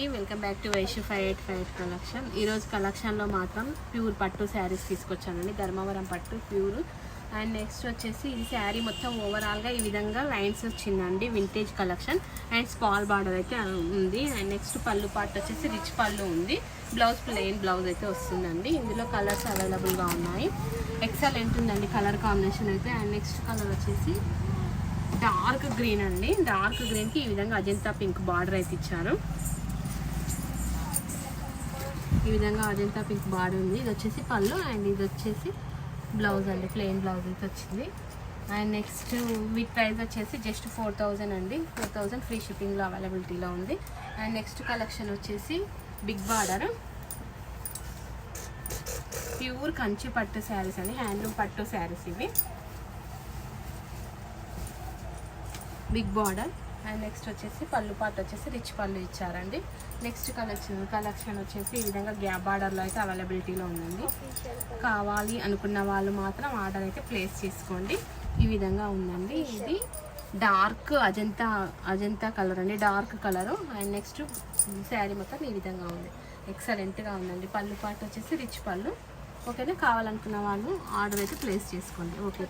Welcome back to Vaishu 585 collection. ఈరోజు కలెక్షన్లో మాత్రం ప్యూర్ పట్టు శారీస్ తీసుకొచ్చానండి. ధర్మవరం పట్టు ప్యూర్. అండ్ నెక్స్ట్ వచ్చేసి ఈ శారీ మొత్తం ఓవరాల్గా ఈ విధంగా లైన్స్ వచ్చిందండి. Vintage collection and small border అయితే ఉంది. అండ్ నెక్స్ట్ పళ్ళు పార్ట్ వచ్చేసి రిచ్ పళ్ళు ఉంది. బ్లౌజ్ ప్లెయిన్ బ్లౌజ్ అయితే వస్తుందండి. ఇందులో కలర్స్ అవైలబుల్గా ఉన్నాయి. ఎక్సలెంట్ ఉందండి కలర్ కాంబినేషన్ అయితే. అండ్ నెక్స్ట్ కలర్ వచ్చేసి డార్క్ గ్రీన్ అండి. డార్క్ గ్రీన్కి ఈ విధంగా అజంతా పింక్ బార్డర్ అయితే ఇచ్చారు. ఈ విధంగా అజంతా పింక్ బార్డర్ ఉంది. ఇది వచ్చేసి పళ్ళు అండ్ ఇది వచ్చేసి బ్లౌజ్ అండి. ప్లెయిన్ బ్లౌజ్ అయితే వచ్చింది. అండ్ నెక్స్ట్ వీటి ప్రైస్ వచ్చేసి జస్ట్ 4000 అండి. 4000 ఫ్రీ షిప్పింగ్లో అవైలబిలిటీలో ఉంది. అండ్ నెక్స్ట్ కలెక్షన్ వచ్చేసి బిగ్ బార్డర్ ప్యూర్ కంచి పట్టు శారీస్ అండి. హ్యాండ్లూమ్ పట్టు శారీస్ ఇవి. బిగ్ బార్డర్ అండ్ నెక్స్ట్ వచ్చేసి పళ్ళు పార్ట్ వచ్చేసి రిచ్ పళ్ళు ఇచ్చారండి. నెక్స్ట్ కలెక్షన్ వచ్చేసి ఈ విధంగా గ్యాప్ బార్డర్లో అయితే అవైలబిలిటీలో ఉందండి. కావాలి అనుకున్న వాళ్ళు మాత్రం ఆర్డర్ అయితే ప్లేస్ చేసుకోండి. ఈ విధంగా ఉందండి. ఇది డార్క్ అజంతా కలర్ అండి. Dark colour. And next sari మొత్తం ఈ విధంగా ఉంది. ఎక్సలెంట్గా ఉందండి. పళ్ళు పార్ట్ వచ్చేసి రిచ్ పళ్ళు. ఓకేనా, కావాలనుకున్న వాళ్ళు ఆర్డర్ అయితే ప్లేస్ చేసుకోండి. ఓకే.